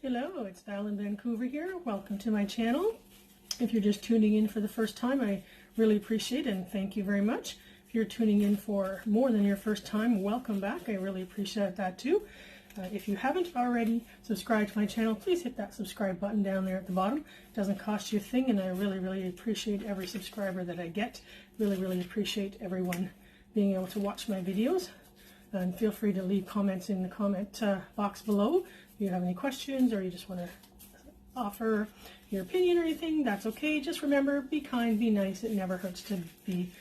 Hello, it's Val in Vancouver here. Welcome to my channel. If you're just tuning in for the first time, I really appreciate it and thank you very much. If you're tuning in for more than your first time, welcome back. I really appreciate that too. If you haven't already subscribed to my channel, please hit that subscribe button down there at the bottom. It doesn't cost you a thing, and I really appreciate every subscriber that I get. Really appreciate everyone being able to watch my videos. And feel free to leave comments in the comment box below. If you have any questions or you just want to offer your opinion or anything, that's okay. Just remember, be kind, be nice. It never hurts to be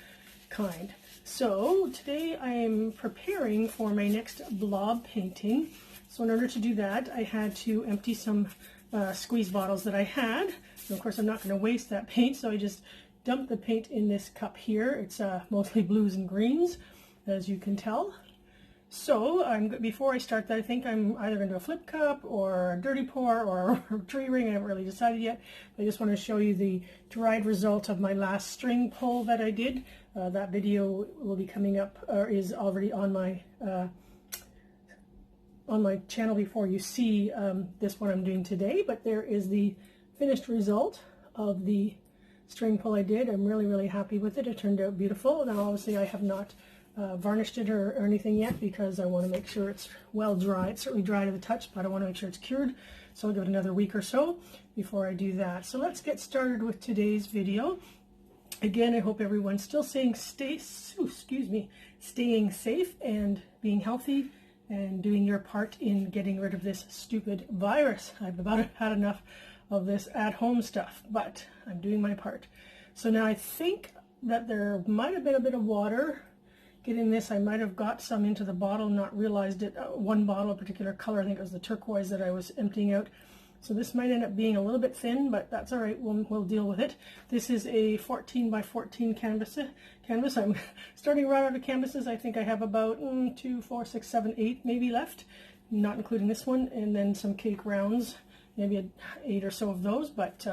kind. So today I am preparing for my next blob painting. So in order to do that, I had to empty some squeeze bottles that I had. And of course, I'm not going to waste that paint, so I just dumped the paint in this cup here. It's mostly blues and greens, as you can tell. So before I start that, I think I'm either going to do a flip cup or a dirty pour or a tree ring. I haven't really decided yet. I just want to show you the dried result of my last string pull that I did. That video will be coming up, or is already on my channel before you see this one I'm doing today. But there is the finished result of the string pull I did. I'm really happy with it. It turned out beautiful. Now obviously I have not varnished it or anything yet because I want to make sure it's well dry. It's certainly dry to the touch, but I want to make sure it's cured. So I'll give it another week or so before I do that. So let's get started with today's video. Again, I hope everyone's still staying safe and being healthy and doing your part in getting rid of this stupid virus. I've about had enough of this at-home stuff, but I'm doing my part. So now I think that there might have been a bit of water getting this. I might have got some into the bottle, not realized it. One bottle, a particular color, I think it was the turquoise that I was emptying out. So this might end up being a little bit thin, but that's all right. We'll deal with it. This is a 14 by 14 canvas. I'm starting right out of canvases. I think I have about 2, 4, 6, 7, 8 maybe left, not including this one, and then some cake rounds, maybe 8 or so of those. But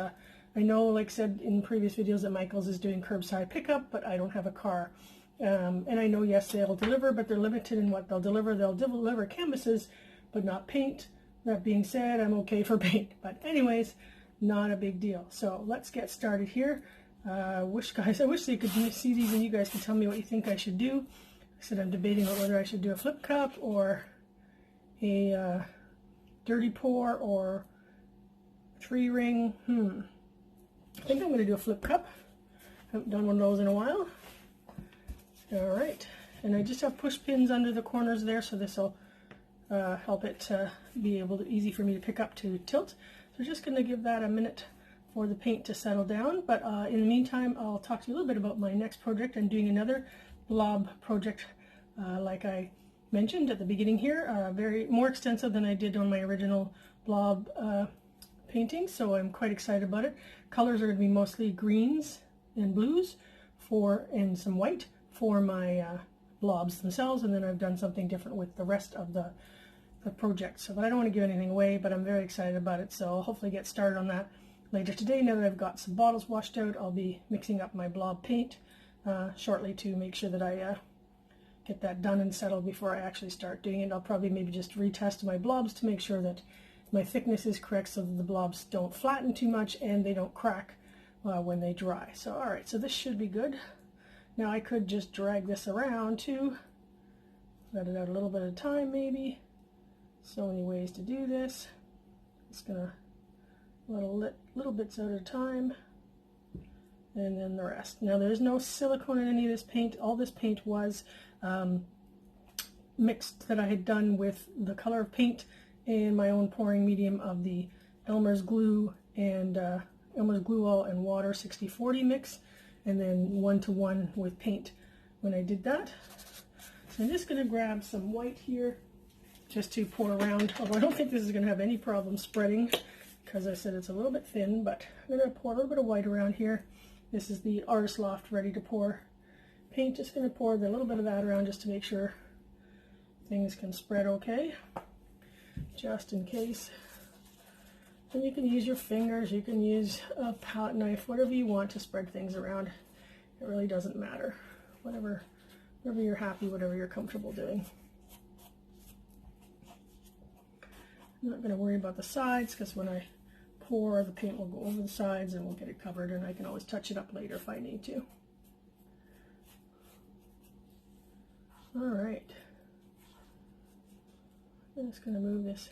I know, like I said in previous videos, that Michael's is doing curbside pickup, but I don't have a car. And I know, yes, they'll deliver, but they're limited in what they'll deliver. They'll deliver canvases, but not paint. That being said, I'm okay for paint. But anyways, not a big deal. So let's get started here. I wish you could see these and you guys can tell me what you think I should do. I said I'm debating on whether I should do a flip cup or a dirty pour or a tree ring. I think I'm going to do a flip cup. I haven't done one of those in a while. All right, and I just have push pins under the corners there, so this will help it be easy for me to pick up to tilt. So just going to give that a minute for the paint to settle down. But in the meantime, I'll talk to you a little bit about my next project. I'm doing another blob project, like I mentioned at the beginning here, more extensive than I did on my original blob painting. So I'm quite excited about it. Colors are going to be mostly greens and blues and some white for my blobs themselves, and then I've done something different with the rest of the project. So, but I don't want to give anything away, but I'm very excited about it, so I'll hopefully get started on that later today. Now that I've got some bottles washed out, I'll be mixing up my blob paint shortly to make sure that I get that done and settled before I actually start doing it. I'll probably maybe just retest my blobs to make sure that my thickness is correct so that the blobs don't flatten too much and they don't crack when they dry. So alright, so this should be good. Now I could just drag this around too, let it out a little bit at a time maybe. So many ways to do this. Just gonna little bits at a time, and then the rest. Now there's no silicone in any of this paint. All this paint was mixed that I had done with the color of paint and my own pouring medium of the Elmer's Glue and Elmer's Glue All and Water 60/40 mix, and then 1-to-1 with paint when I did that. So I'm just going to grab some white here just to pour around, although I don't think this is going to have any problem spreading because I said it's a little bit thin, but I'm going to pour a little bit of white around here. This is the Artist Loft Ready to Pour paint. Just going to pour a little bit of that around just to make sure things can spread okay, just in case. And you can use your fingers, you can use a palette knife, whatever you want to spread things around. It really doesn't matter. Whatever you're happy, whatever you're comfortable doing. I'm not going to worry about the sides because when I pour, the paint will go over the sides and we'll get it covered, and I can always touch it up later if I need to. All right. I'm just going to move this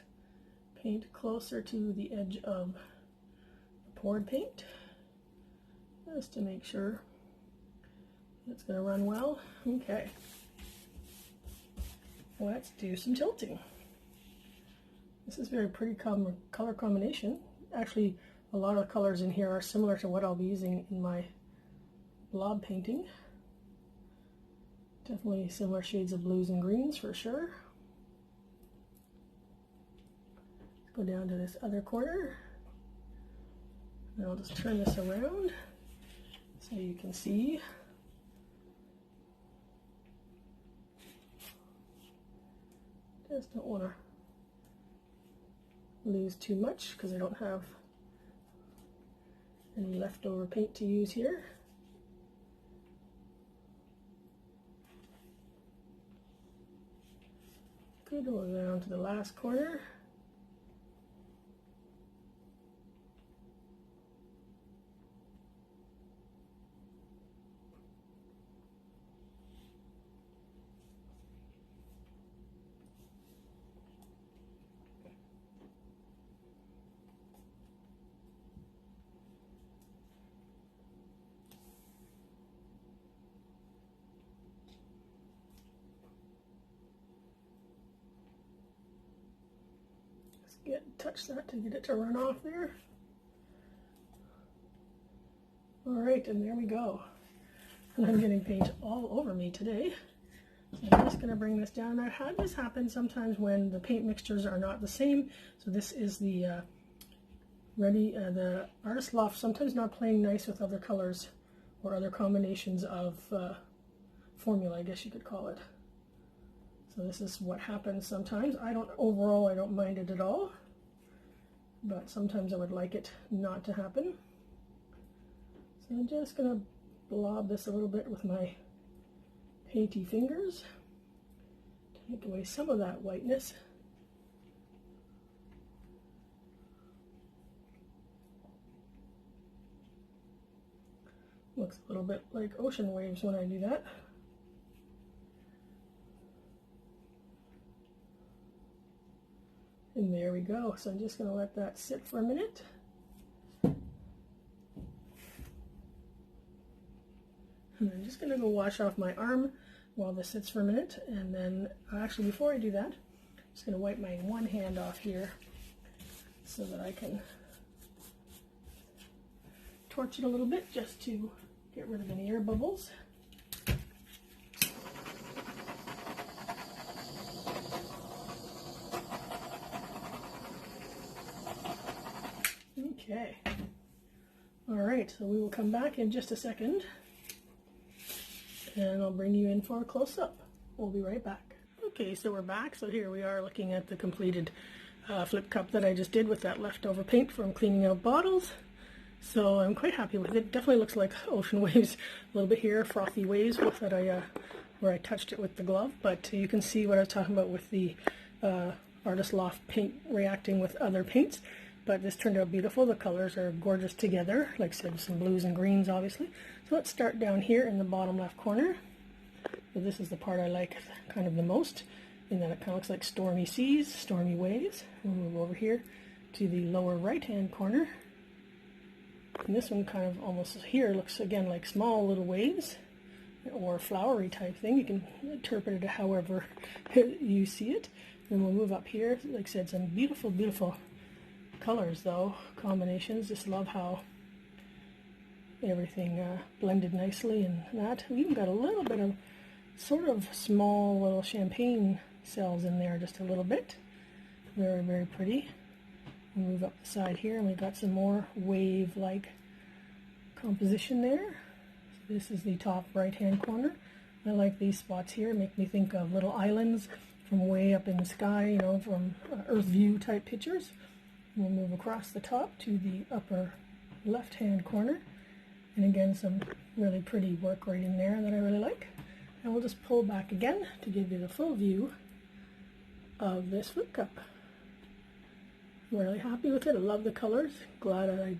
paint closer to the edge of the poured paint just to make sure it's going to run well. Okay. Let's do some tilting. This is a very pretty color combination. Actually, a lot of the colors in here are similar to what I'll be using in my blob painting. Definitely similar shades of blues and greens for sure. Go down to this other corner. And I'll just turn this around so you can see. Just don't want to lose too much because I don't have any leftover paint to use here. Good, we'll go down to the last corner. Touch that to get it to run off there. All right, and there we go. And I'm getting paint all over me today. So I'm just going to bring this down. I've had this happen sometimes when the paint mixtures are not the same. So this is the the Artist Loft, sometimes not playing nice with other colors or other combinations of formula, I guess you could call it. So this is what happens sometimes. Overall, I don't mind it at all. But sometimes I would like it not to happen. So I'm just going to blob this a little bit with my painty fingers to take away some of that whiteness. Looks a little bit like ocean waves when I do that. And there we go. So I'm just going to let that sit for a minute. And I'm just going to go wash off my arm while this sits for a minute. And then, actually before I do that, I'm just going to wipe my one hand off here so that I can torch it a little bit just to get rid of any air bubbles. Okay. All right, so we will come back in just a second and I'll bring you in for a close-up. We'll be right back. Okay, so we're back. So here we are looking at the completed flip cup that I just did with that leftover paint from cleaning out bottles. So I'm quite happy with it. Definitely looks like ocean waves a little bit here, frothy waves with that where I touched it with the glove. But you can see what I was talking about with the Artist Loft paint reacting with other paints. But this turned out beautiful. The colors are gorgeous together. Like I said, some blues and greens, obviously. So let's start down here in the bottom left corner. So this is the part I like kind of the most, in that it kind of looks like stormy seas, stormy waves. We'll move over here to the lower right-hand corner. And this one kind of almost here looks, again, like small little waves or flowery type thing. You can interpret it however you see it. Then we'll move up here. Like I said, some beautiful, beautiful colors though, combinations. Just love how everything blended nicely, and that we even got a little bit of sort of small little champagne cells in there, just a little bit. Very, very pretty. We move up the side here and we've got some more wave like composition there. So this is the top right hand corner. I like these spots here, make me think of little islands from way up in the sky, you know, from Earth view type pictures. We'll move across the top to the upper left-hand corner. And again, some really pretty work right in there that I really like. And we'll just pull back again to give you the full view of this flip cup. I'm really happy with it. I love the colors. Glad I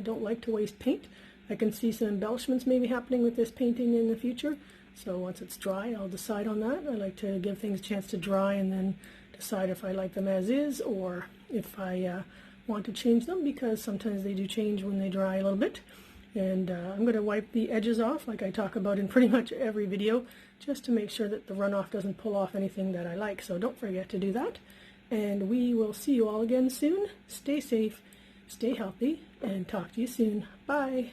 don't like to waste paint. I can see some embellishments maybe happening with this painting in the future. So once it's dry, I'll decide on that. I like to give things a chance to dry and then decide if I like them as is or if I want to change them, because sometimes they do change when they dry a little bit. And I'm going to wipe the edges off like I talk about in pretty much every video, just to make sure that the runoff doesn't pull off anything that I like. So don't forget to do that. And we will see you all again soon. Stay safe, stay healthy, and talk to you soon. Bye.